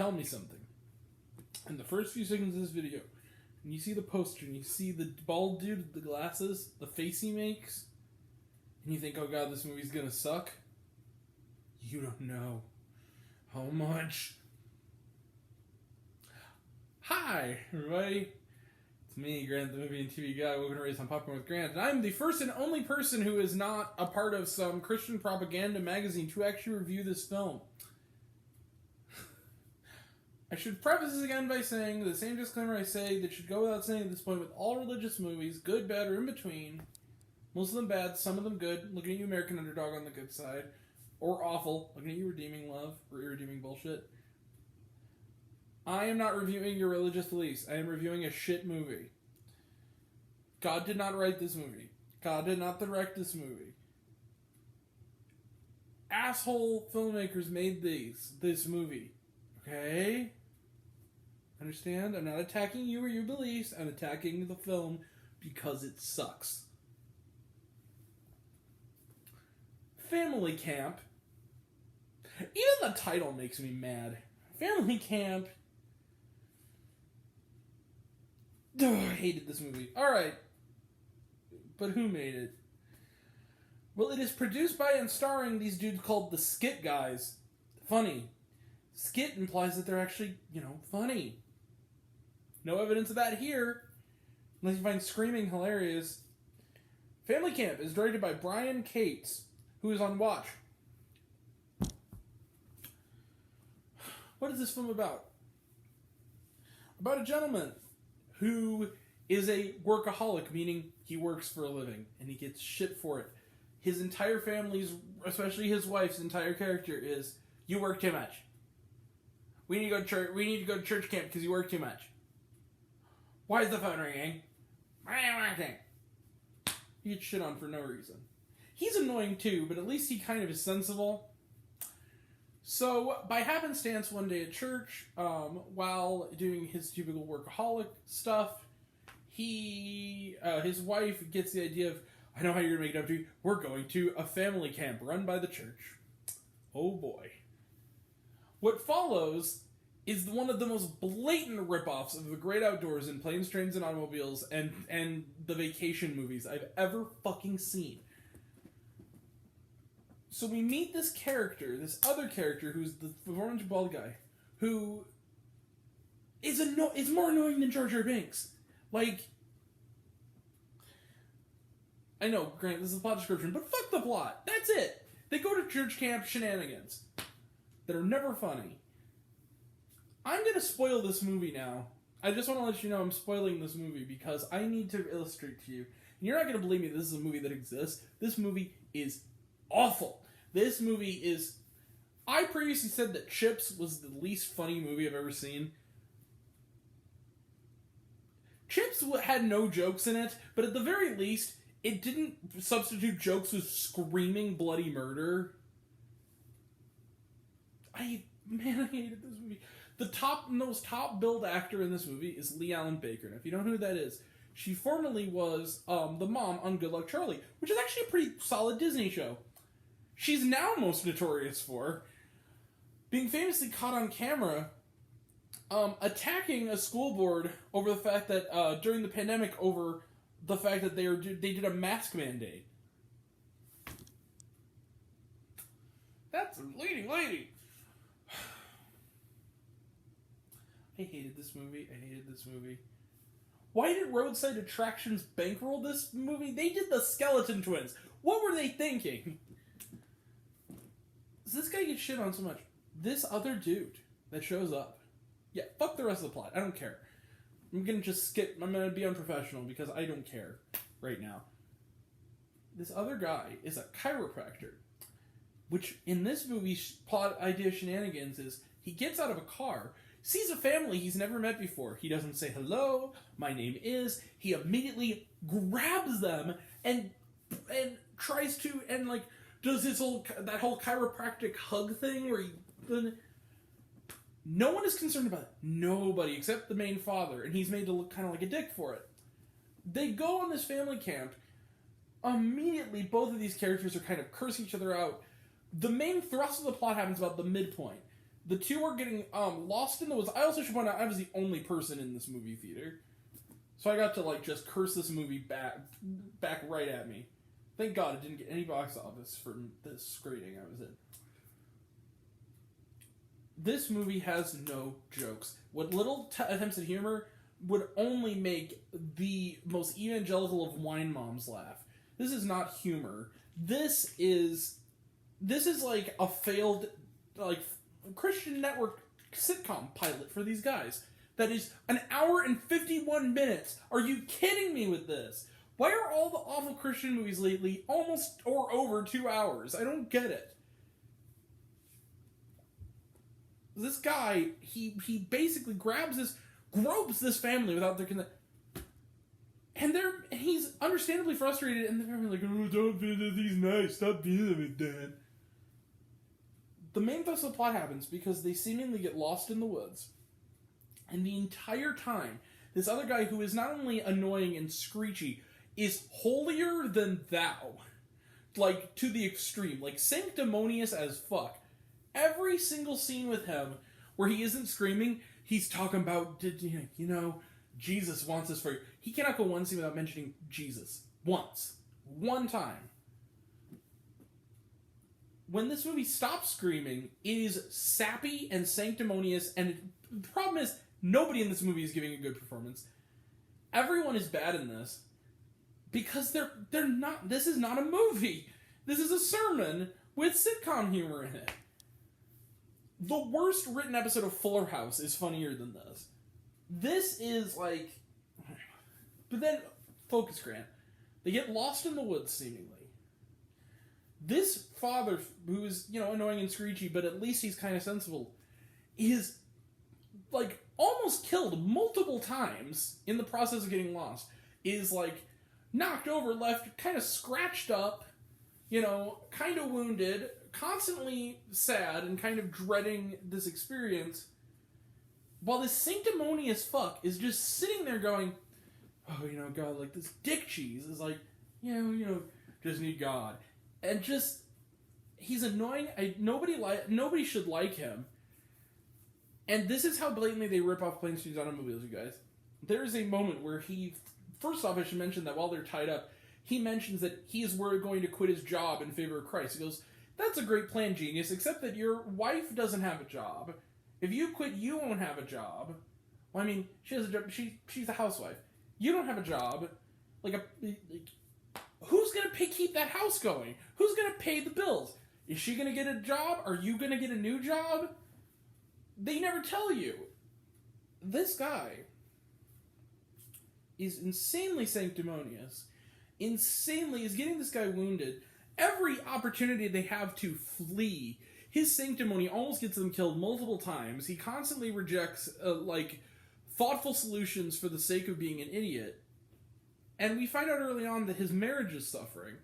tell me something. In the first few seconds of this video, and you see the poster, and you see the bald dude with the glasses, the face he makes, and you think, oh god, this movie's gonna suck, you don't know how much. Hi, everybody. It's me, Grant, the movie and TV guy. Welcome to Raise on Popcorn with Grant. And I'm the first and only person who is not a part of some Christian propaganda magazine to actually review this film. I should preface this again by saying the same disclaimer I say that should go without saying at this point with all religious movies, good, bad, or in between. Most of them bad, some of them good. Looking at you, American Underdog, on the good side. Or awful. Looking at you, redeeming love, or irredeeming bullshit. I am not reviewing your religious beliefs. I am reviewing a shit movie. God did not write this movie. God did not direct this movie. Asshole filmmakers made this movie. Okay? Understand? I'm not attacking you or your beliefs. I'm attacking the film because it sucks. Family Camp. Even the title makes me mad. Family Camp. Oh, I hated this movie. Alright. But who made it? Well, it is produced by and starring these dudes called the Skit guys. Funny. Skit implies that they're actually, funny. No evidence of that here, unless you find screaming hilarious. Family Camp is directed by Brian Cates, who is on Watch. What is this film about? About a gentleman who is a workaholic, meaning he works for a living, and he gets shit for it. His entire family's, especially his wife's entire character is, you work too much. We need to go to church. We need to go to church camp because you work too much. Why is the phone ringing? Why are you working? He gets shit on for no reason. He's annoying too, but at least he kind of is sensible. So, by happenstance, one day at church, while doing his typical workaholic stuff, his wife gets the idea of, I know how you're going to make it up to you. We're going to a family camp run by the church. Oh boy. What follows is one of the most blatant ripoffs of The Great Outdoors in Planes, Trains, and Automobiles and the vacation movies I've ever fucking seen. So we meet this character, this other character, who's the orange bald guy, who is more annoying than Jar Jar Binks. Like, I know, Grant, this is a plot description, but fuck the plot. That's it. They go to church camp shenanigans that are never funny. I'm going to spoil this movie now. I just want to let you know I'm spoiling this movie because I need to illustrate to you. And you're not going to believe me this is a movie that exists. This movie is awful. This movie is... I previously said that Chips was the least funny movie I've ever seen. Chips had no jokes in it, but at the very least, it didn't substitute jokes with screaming bloody murder. I hated this movie. The most top-billed actor in this movie is Lee Allen Baker. And if you don't know who that is, she formerly was the mom on Good Luck Charlie, which is actually a pretty solid Disney show. She's now most notorious for being famously caught on camera attacking a school board over the fact that during the pandemic, over the fact that they did a mask mandate. That's a leading lady. I hated this movie. Why did Roadside Attractions bankroll this movie? They did the Skeleton Twins. What were they thinking? This guy gets shit on so much. This other dude that shows up. Yeah, fuck the rest of the plot. I don't care. I'm gonna just skip. I'm gonna be unprofessional because I don't care right now. This other guy is a chiropractor. Which, in this movie's plot idea shenanigans is, he gets out of a car, sees a family he's never met before. He doesn't say, hello, my name is. He immediately grabs them and tries to, and like, does that whole chiropractic hug thing where no one is concerned about it. Nobody, except the main father, and he's made to look kind of like a dick for it. They go on this family camp. Immediately, both of these characters are kind of cursing each other out. The main thrust of the plot happens about the midpoint. The two are getting lost in the woods. I also should point out I was the only person in this movie theater, so I got to like just curse this movie back right at me. Thank God it didn't get any box office for this screening I was in. This movie has no jokes. What little attempts at humor would only make the most evangelical of wine moms laugh. This is not humor. This is like a failed like Christian network sitcom pilot for these guys. That is an hour and 51 minutes. Are you kidding me with this? Why are all the awful Christian movies lately almost or over 2 hours? I don't get it. This guy, he basically gropes this family without their consent. And he's understandably frustrated, and they're like, oh, don't be this, he's nice, stop being with Dad. The main thrust of the plot happens because they seemingly get lost in the woods. And the entire time, this other guy who is not only annoying and screechy, is holier than thou. Like, to the extreme. Like, sanctimonious as fuck. Every single scene with him where he isn't screaming, he's talking about, you know, Jesus wants this for you. He cannot go one scene without mentioning Jesus. Once. One time. When this movie stops screaming, it is sappy and sanctimonious, and the problem is, nobody in this movie is giving a good performance. Everyone is bad in this, because they're not, this is not a movie. This is a sermon with sitcom humor in it. The worst written episode of Fuller House is funnier than this. This is like... But then, focus, Grant. They get lost in the woods, seemingly. This father, who is, you know, annoying and screechy, but at least he's kind of sensible, is, like, almost killed multiple times in the process of getting lost. Is, like, knocked over, left kind of scratched up, you know, kind of wounded, constantly sad and kind of dreading this experience, while this sanctimonious fuck is just sitting there going, oh, you know, God, like, this dick cheese is like, you know, just need God. And just, he's annoying. Nobody should like him. And this is how blatantly they rip off Planes, Trains, Automobiles, you guys. There is a moment where first off, I should mention that while they're tied up, he mentions that he is going to quit his job in favor of Christ. He goes, that's a great plan, genius, except that your wife doesn't have a job. If you quit, you won't have a job. Well, I mean, she has a job. She's a housewife. You don't have a job. Who's going to keep that house going? Who's going to pay the bills? Is she going to get a job? Are you going to get a new job? They never tell you. This guy is insanely sanctimonious. Insanely is getting this guy wounded. Every opportunity they have to flee, his sanctimony almost gets them killed multiple times. He constantly rejects, thoughtful solutions for the sake of being an idiot. And we find out early on that his marriage is suffering.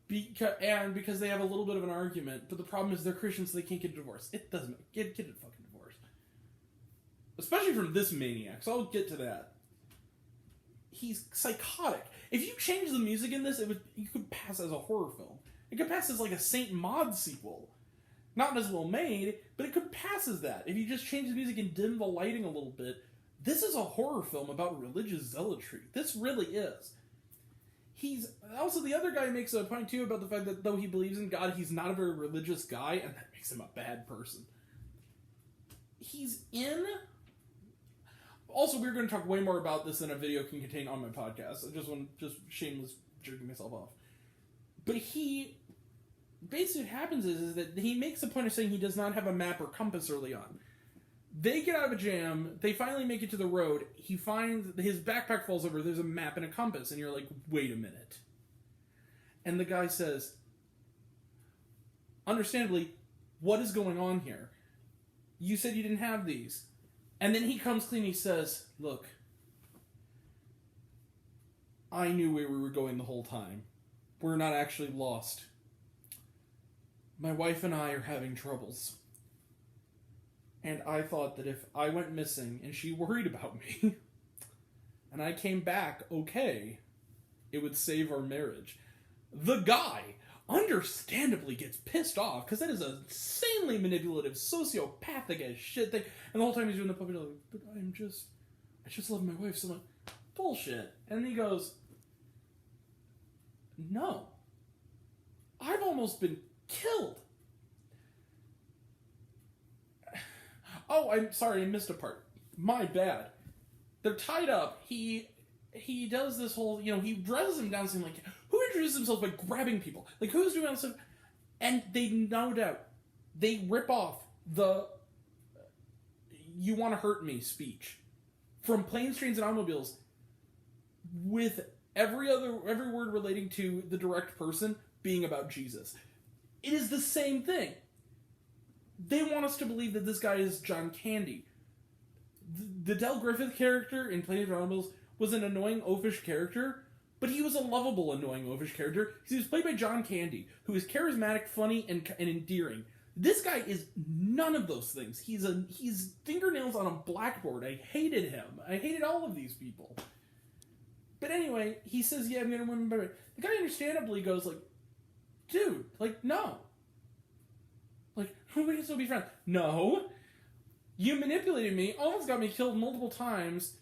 Because they have a little bit of an argument, but the problem is they're Christians, so they can't get a divorce. It doesn't get a fucking divorce. Especially from this maniac, so I'll get to that. He's psychotic. If you change the music in this, you could pass as a horror film. It could pass as like a Saint Maud sequel. Not as well made, but it could pass as that. If you just change the music and dim the lighting a little bit, this is a horror film about religious zealotry. This really is. He's also, the other guy makes a point too about the fact that though he believes in God, he's not a very religious guy, and that makes him a bad person. He's in... Also, we're going to talk way more about this than a video can contain on my podcast. I just shameless jerking myself off. But basically what happens is that he makes a point of saying he does not have a map or compass early on. They get out of a jam, they finally make it to the road, he finds, his backpack falls over, there's a map and a compass, and you're like, wait a minute. And the guy says, understandably, what is going on here? You said you didn't have these. And then he comes clean, he says, look, I knew where we were going the whole time. We're not actually lost. My wife and I are having troubles. And I thought that if I went missing and she worried about me, and I came back okay, it would save our marriage. The guy, understandably gets pissed off, because that is a insanely manipulative, sociopathic as shit thing. And the whole time he's doing the puppy dog, but I just love my wife so much. Bullshit. And then he goes, no. I've almost been killed. Oh, I'm sorry, I missed a part. My bad. They're tied up. He does this whole, he dresses him down, saying, like, who introduces himself by grabbing people? Like, who's doing all this stuff? And they, no doubt, they rip off the "you want to hurt me" speech from Planes, Trains, and Automobiles with every word relating to the direct person being about Jesus. It is the same thing. They want us to believe that this guy is John Candy. The Del Griffith character in Planes, Trains, and Automobiles was an annoying, oafish character, but he was a lovable, annoying, oafish character because he was played by John Candy, who is charismatic, funny, and endearing. This guy is none of those things. He's fingernails on a blackboard. I hated him. I hated all of these people. But anyway, he says, yeah, I'm going to remember it. The guy understandably goes, like, dude, like, no. Like, we can still be friends. No. You manipulated me, almost got me killed multiple times,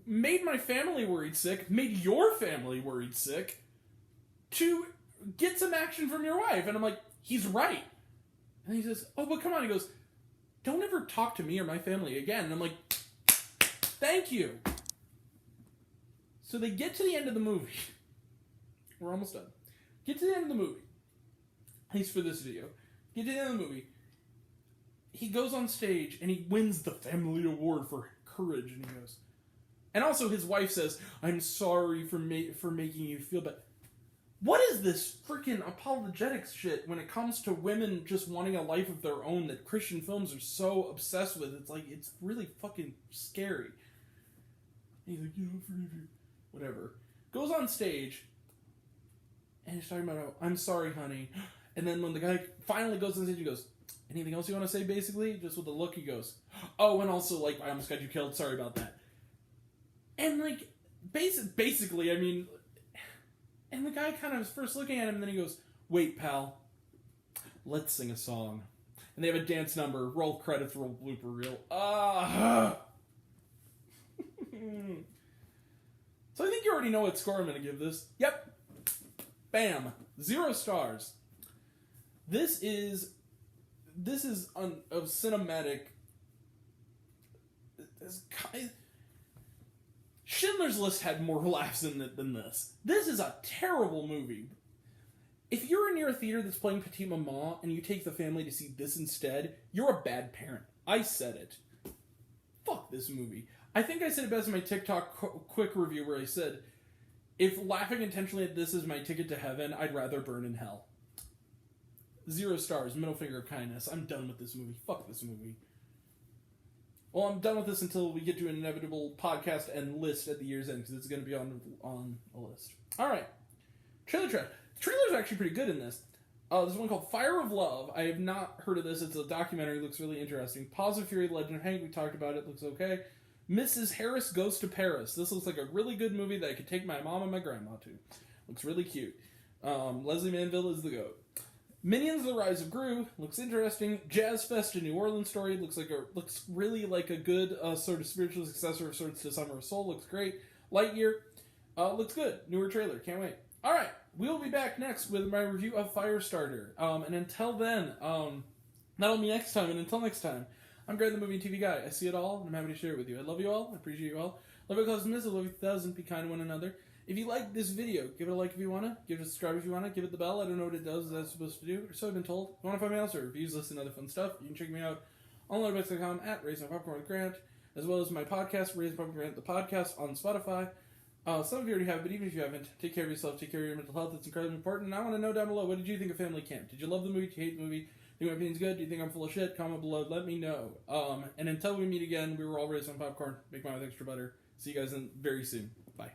made my family worried sick, made your family worried sick, to get some action from your wife. And I'm like, he's right. And he says, oh, but come on. He goes, don't ever talk to me or my family again. And I'm like, thank you. So they get to the end of the movie. We're almost done. Get to the end of the movie. At least for this video. Get to the end of the movie. He goes on stage and he wins the family award for courage. And he goes, and also his wife says, I'm sorry for making you feel bad. What is this freaking apologetics shit when it comes to women just wanting a life of their own that Christian films are so obsessed with? It's like, it's really fucking scary. And he's like, forgive you. Whatever. Goes on stage and he's talking about, oh, I'm sorry, honey. And then when the guy finally goes on stage, he goes, anything else you want to say, basically? Just with the look, he goes, oh, and also, like, I almost got you killed. Sorry about that. And, like, basically, I mean, and the guy kind of is first looking at him, and then he goes, wait, pal, let's sing a song. And they have a dance number, roll credits, roll blooper reel. So I think you already know what score I'm going to give this. Yep. Bam. 0 stars. This is of cinematic. Schindler's List had more laughs in it than this. This is a terrible movie. If you're near a theater that's playing Petite Maman and you take the family to see this instead, you're a bad parent. I said it. Fuck this movie. I think I said it best in my TikTok quick review where I said, if laughing intentionally at this is my ticket to heaven, I'd rather burn in hell. 0 stars, middle finger of kindness. I'm done with this movie. Fuck this movie. Well, I'm done with this until we get to an inevitable podcast and list at the year's end, because it's going to be on a list. Alright. Trailer trash. The trailer's actually pretty good in this. There's one called Fire of Love. I have not heard of this. It's a documentary. It looks really interesting. Paws of Fury, The Legend of Hank. We talked about it. Looks okay. Mrs. Harris Goes to Paris. This looks like a really good movie that I could take my mom and my grandma to. Looks really cute. Leslie Manville is the GOAT. Minions: The Rise of Gru looks interesting. Jazz Fest: A New Orleans Story looks really like a good sort of spiritual successor of sorts to Summer of Soul. Looks great. Lightyear looks good. Newer trailer. Can't wait. All right, we will be back next with my review of Firestarter. And until then, that'll be next time. And until next time, I'm Greg, the movie and TV guy. I see it all, and I'm happy to share it with you. I love you all. I appreciate you all. Love you close to miss. I love you 1,000. Be kind to one another. If you like this video, give it a like if you want to. Give it a subscribe if you want to. Give it the bell. I don't know what it does. That's supposed to do. Or so I've been told. If you want to find me else or reviews, listen to other fun stuff, you can check me out on letterboxd.com at Raising Popcorn with Grant, as well as my podcast, Raising Popcorn with Grant, the podcast on Spotify. Some of you already have, but even if you haven't, take care of yourself. Take care of your mental health. It's incredibly important. And I want to know down below, what did you think of Family Camp? Did you love the movie? Did you hate the movie? Do you think my opinion's good? Do you think I'm full of shit? Comment below. Let me know. And until we meet again, we were all raised on popcorn. Make mine with extra butter. See you guys very soon. Bye.